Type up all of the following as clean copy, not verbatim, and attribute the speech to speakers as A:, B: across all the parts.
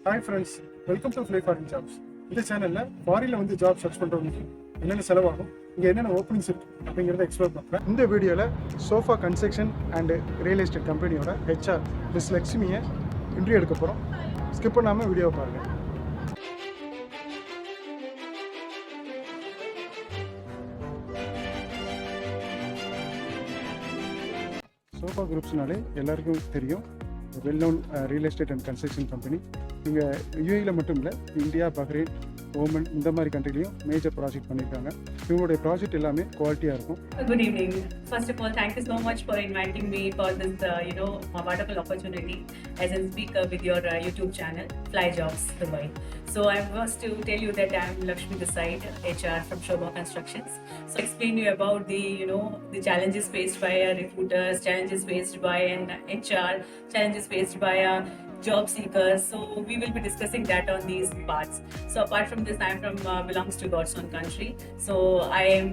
A: Hi friends, welcome to Fly Foreign Jobs. இந்த சேனல்ல ஃபாரின்ல வந்து ஜாப் சர்ச் பண்றவங்களுக்கு என்னென்ன செலவாகும், இங்க என்னென்ன ஓப்பனிங்ஸ் இருக்கு அப்படிங்கறத எக்ஸ்ப்ளோர் பண்றேன். இந்த வீடியோல sofa construction and real estate கம்பெனியோட HR மிஸ் லக்ஷ்மியை இன்டர்வியூ எடுக்க போறோம். ஸ்கிப் பண்ணாம வீடியோ பாருங்க. சோஃபா குரூப்ஸ்னாலே எல்லாருக்கும் தெரியும், well known real estate and construction company. இங்கே யூஏயில் மட்டும் இல்லை, இந்தியா, பஹ்ரைன், ஓமன் இந்த மாதிரி கண்ட்ரிலையும் மேஜர் ப்ராஜெக்ட் பண்ணியிருக்காங்க. இவங்களுடைய ப்ராஜெக்ட் எல்லாமே குவாலிட்டியாக இருக்கும்.
B: Good evening. First of all, thank you so much for inviting me for this, a wonderful opportunity as a speaker with your YouTube channel, Fly Jobs Dubai. So I was to tell you that I am Lakshmi Desai, HR from Sobha Constructions. So explain you about the challenges faced by recruiters, challenges faced by an HR, challenges faced by job seekers. So we will be discussing that on these parts. So apart from this, I am from belongs to God's own country. So I am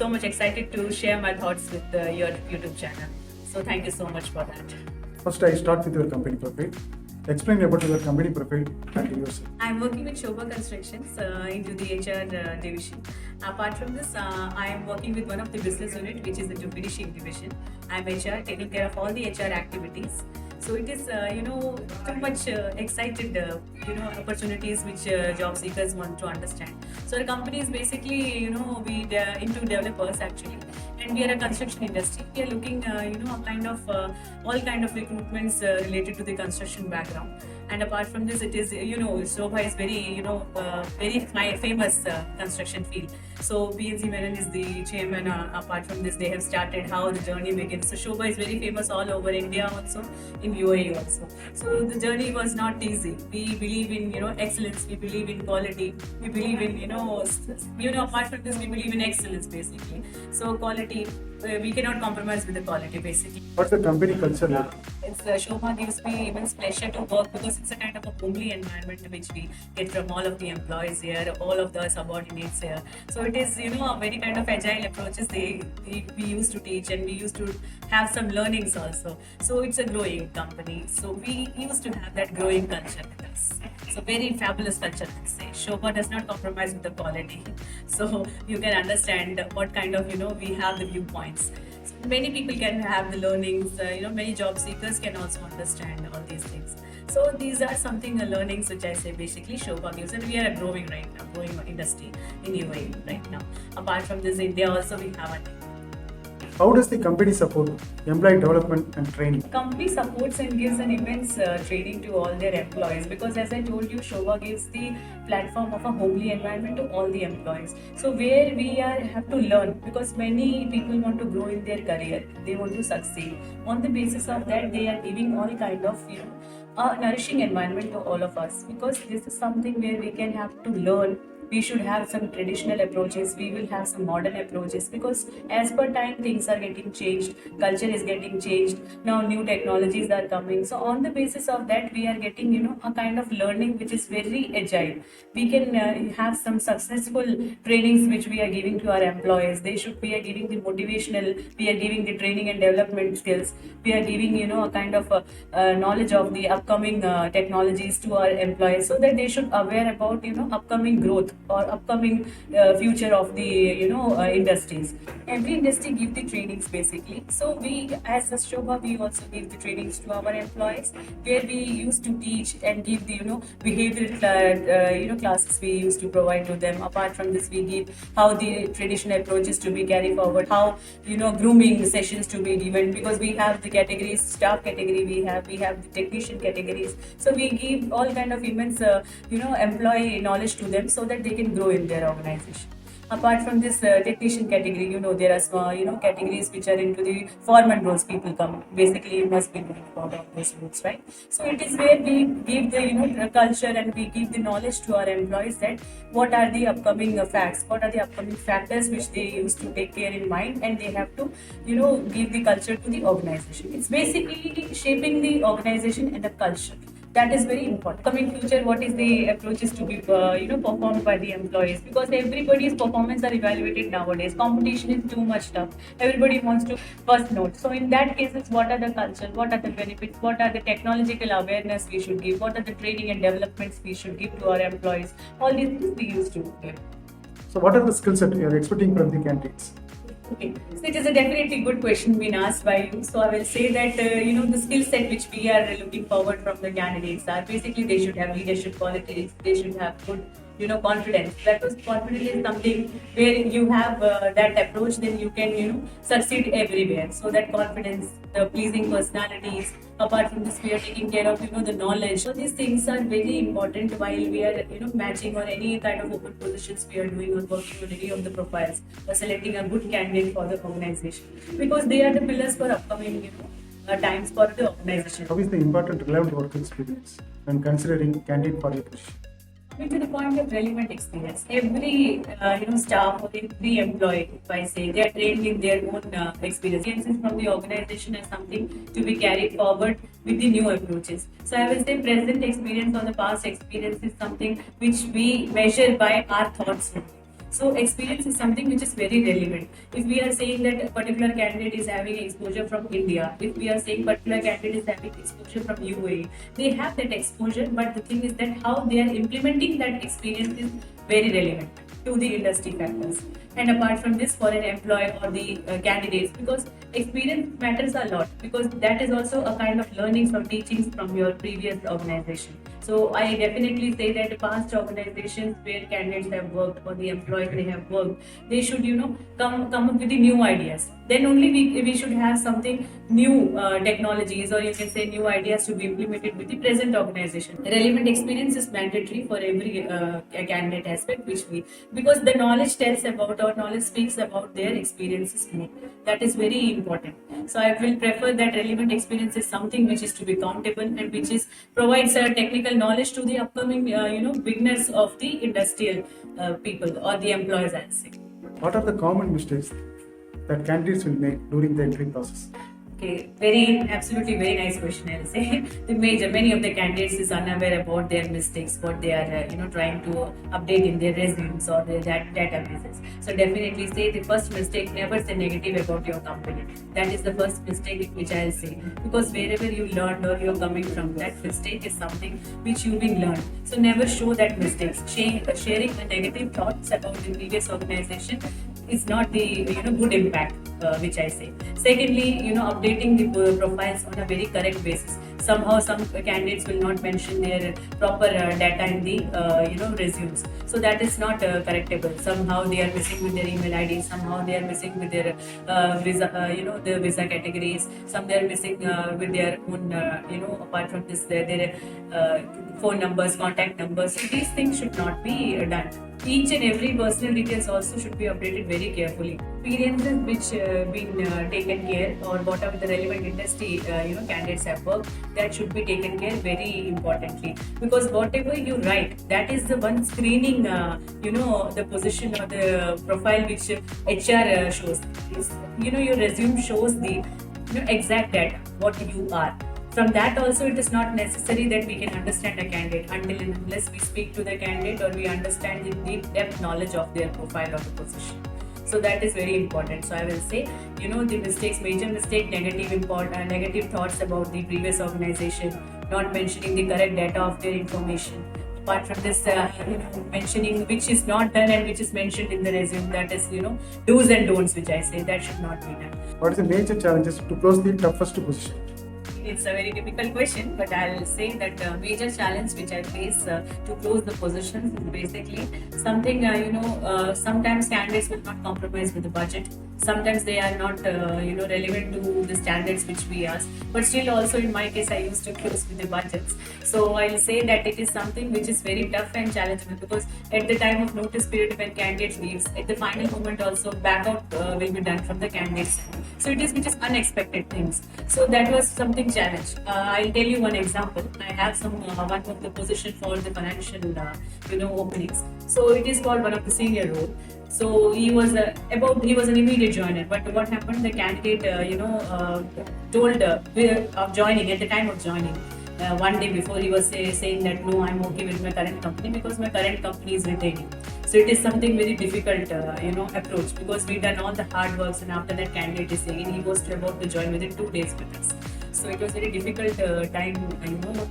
B: so much excited to share my thoughts with your YouTube channel. So thank you so much for that.
A: First, I start with your company profile. Explain about your company profile and yourself.
B: I am working with Sobha Constructions into the HR division. Apart from this, I am working with one of the business unit, which is the finishing division. I am HR, taking care of all the HR activities. So it is, too much excited, opportunities which job seekers want to understand. So our company is basically, we into developers actually, and we are a construction industry. We are looking, a kind of all kind of recruitments related to the construction background. And apart from this, it is, Sobha is very, very famous construction field. So BNC Menon is the chairman. Apart from this, they have started how the journey begins. So Sobha is very famous all over India, also in UAE also. So the journey was not easy. We believe in excellence. We believe in quality. We believe in apart from this, we believe in excellence basically. So quality, we cannot compromise with the quality basically.
A: What's the company culture like?
B: It's Sobha gives me immense pleasure to work because it's a kind of a homely environment which we get from all of the employees here, all of the subordinates here. So it is a very kind of agile approaches we used to teach, and we used to have some learnings also. So it's a growing company. So we used to have that growing culture with us. So very fabulous culture, let's say. Sobha does not compromise with the quality. So you can understand what kind of we have the viewpoints. So many people can have the learnings. Many job seekers can also understand all these things. So these are something learnings which I say basically Sobha gives, and we are a growing industry in UAE right now. Apart from this, India also we have a.
A: How does the company support employee development and training?
B: Company supports and gives an immense training to all their employees, because as I told you, Sobha gives the platform of a homely environment to all the employees. So where we have to learn, because many people want to grow in their career, they want to succeed. On the basis of that, they are giving all kind of a nourishing environment to all of us, because this is something where we can have to learn. We should have some traditional approaches, we will have some modern approaches, because as per time things are getting changed, culture is getting changed, now new technologies are coming. So on the basis of that, we are getting a kind of learning which is very agile. We can have some successful trainings which we are giving to our employees. We are giving the motivational, we are giving the training and development skills, we are giving a kind of knowledge of the upcoming technologies to our employees, so that they should aware about upcoming growth or upcoming future of the industries. Every industry give the trainings basically. So we as a Sobha, we also give the trainings to our employees, where we used to teach and give the behavioral classes we used to provide to them. Apart from this, we give how the traditional approaches to be carried forward, how grooming sessions to be given, because we have the categories, staff category, we have the technician categories. So we give all kind of immense employee knowledge to them, so that they can grow in their organization. Apart from this technician category, there are categories which are into the foreman roles. People come, basically you must be doing part of those roles, right? So it is where we give the the culture, and we give the knowledge to our employees that what are the upcoming facts, what are the upcoming factors which they used to take care in mind, and they have to give the culture to the organization. It's basically shaping the organization and the culture. That is very important. Coming future, what is the approaches to be performed by the employees, because everybody's performance are evaluated nowadays. Competition is too much tough. Everybody wants to first note. So in that cases, what are the culture, what are the benefits, what are the technological awareness we should give, what are the training and developments we should give to our employees, all these things we used to give.
A: So what are the skill set you are expecting from the candidates?
B: Okay, so it is a definitely good question being asked by you. So I will say that the skill set which we are looking forward from the candidates are basically they should have leadership qualities, they should have good confidence. That was confidence is something where you have that approach, then you can succeed everywhere. So that confidence, the pleasing personalities. Apart from this, we are taking care of the knowledge. So these things are very important while we are matching or any kind of open positions we are doing or working on any of the profiles or selecting a good candidate for the organization, because they are the pillars for upcoming times for the organization.
A: How is the important relevant work experience when considering candidate for your position?
B: Coming to the point of relevant experience, every staff or every employee, if I say, they are trained in their own experiences from the organization as something to be carried forward with the new approaches. So I will say present experience or the past experience is something which we measure by our thoughts. So experience is something which is very relevant. If we are saying that a particular candidate is having exposure from India, if we are saying particular candidate is having exposure from UAE, they have that exposure, but the thing is that how they are implementing that experience is very relevant to the industry factors. And apart from this, for an employee or the candidates, because experience matters a lot, because that is also a kind of learnings or teachings from your previous organization. So I definitely say that past organizations where candidates have worked or the employees they have worked, they should come up with the new ideas. Then only we should have something new technologies, or you can say new ideas to be implemented with the present organization. Relevant experience is mandatory for every candidate aspect, because the knowledge tells about or knowledge speaks about their experiences more. That is very important. So I will prefer that relevant experience is something which is to be countable and which is provides a technical knowledge to the upcoming beginners of the industrial people or the employers, I'll say.
A: What are the common mistakes that candidates will make during the entry process?
B: Okay, absolutely very nice question. I'll say many of the candidates is unaware about their mistakes, what they are trying to update in their resumes or their databases. So definitely say the first mistake: never say negative about your company. That is the first mistake which I'll say, because wherever you learned or you're coming from, that mistake is something which you've been learned. So never show that mistakes. Sharing the negative thoughts about the previous organization is not the good impact, which I say. Secondly, updating the profiles on a very correct basis. Somehow some candidates will not mention their proper data in the resumes, so that is not correctable. Somehow they are missing with their email ID, somehow they are missing with their visa, the visa categories. Some they are missing with their own apart from this their phone numbers, contact numbers. So these things should not be done. Each and every personal details also should be updated very carefully. Experiences which been taken care, or whatever the relevant industry candidates have worked, that should be taken care very importantly, because whatever you write, that is the one screening the position or the profile which HR shows. Your resume shows the exact data what you are. From that also, it is not necessary that we can understand a candidate until and unless we speak to the candidate or we understand the deep depth knowledge of their profile of the position. So that is very important. So I will say, the mistakes, major mistake, negative thoughts about the previous organization, not mentioning the correct data of their information. Apart from this, mentioning which is not done and which is mentioned in the resume, that is, do's and don'ts, which I say that should not be done.
A: What is the major challenges to close the toughest position?
B: It's a very difficult question, but I'll say that the major challenge which I face to close the positions is basically something, sometimes candidates will not compromise with the budget. Sometimes they are not, relevant to the standards which we ask. But still also in my case, I used to close with the budgets. So I'll say that it is something which is very tough and challenging, because at the time of notice period when candidate leaves, at the final moment also back out will be done from the candidates. So it is which is unexpected things. So that was something challenge. I'll tell you one example. I have one of the position for the financial openings. So it is called one of the senior role. So he was an immediate joiner. But what happened? The candidate told of joining at the time of joining. one day before he was saying that no, I'm okay with my current company because my current company is retaining. So it is something very difficult, approach, because we done all the hard works, and after that candidate is saying he was about to join within 2 days with us. So it was very difficult time,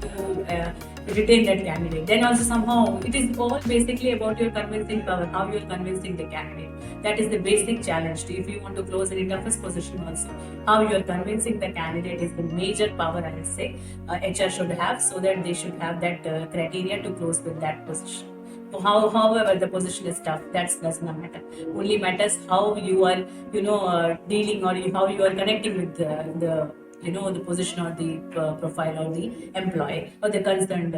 B: to retain that candidate. Then also somehow it is all basically about your convincing power, how you are convincing the candidate. That is the basic challenge. If you want to close any toughest position also, how you are convincing the candidate is the major power, I would say, HR should have, so that they should have that criteria to close with that position. So however the position is tough, that does not matter. Only matters how you are, dealing, or how you are connecting with the position, or the profile, or the employee, or the concerned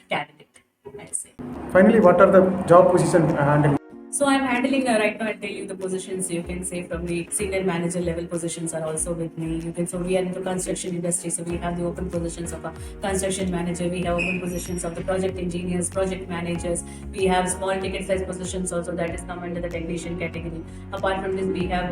B: candidate, I'd say.
A: Finally, what are the job position handling?
B: So I'm handling right now. I'll tell you the positions. You can say from the senior manager level positions are also with me. So we are into construction industry, so we have the open positions of a construction manager. We have open positions of the project engineers, project managers. We have small ticket size positions also, that is come under the technician category. Apart from this, we have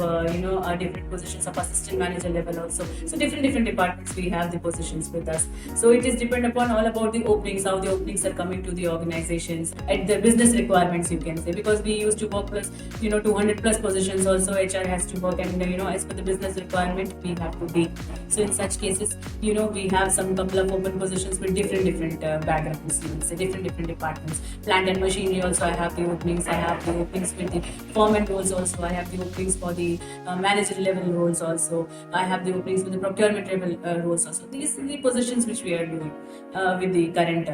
B: different positions of assistant manager level also. So different departments we have the positions with us. So it is depend upon all about the openings, how the openings are coming to the organizations, at the business requirements, you can say, because we used to work plus 200 plus positions also. HR has to work, and as per the business requirement we have to be. So in such cases, we have some couple of open positions with different backgrounds, so different departments. Plant and machinery also I have the openings. I have the openings with the foreman roles also. I have the openings for the manager level roles also. I have the openings with the procurement level roles also. These are the positions which we are doing with the current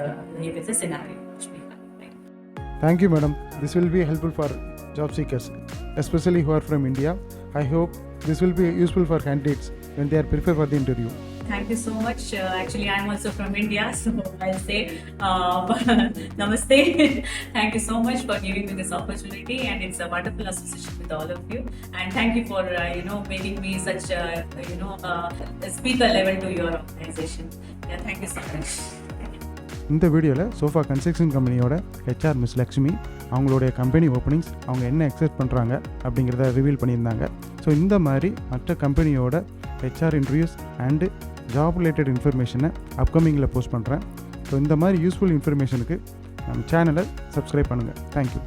B: scenario which we have.
A: Thank you, madam. This will be helpful for job seekers, especially who are from India. I hope this will be useful for candidates when they are prepared for the interview.
B: Thank you so much. Actually, I'm also from India, so I'll say namaste. Thank you so much for giving me this opportunity, and it's a wonderful association with all of you. And thank you for making me such a speaker level to your organization. Yeah, thank you so much.
A: இந்த வீடியோவில் sofa construction கம்பெனியோட HR miss Lakshmi அவங்களுடைய company openings, அவங்க என்ன expect பண்ணுறாங்க அப்படிங்கிறத reveal பண்ணியிருந்தாங்க. So இந்த மாதிரி மற்ற கம்பெனியோட HR interviews and job related இன்ஃபர்மேஷனை அப்கமிங்கில் போஸ்ட் பண்ணுறேன். ஸோ இந்த மாதிரி யூஸ்ஃபுல் இன்ஃபர்மேஷனுக்கு நம்ம சேனலை சப்ஸ்கிரைப் பண்ணுங்கள். தேங்க்யூ.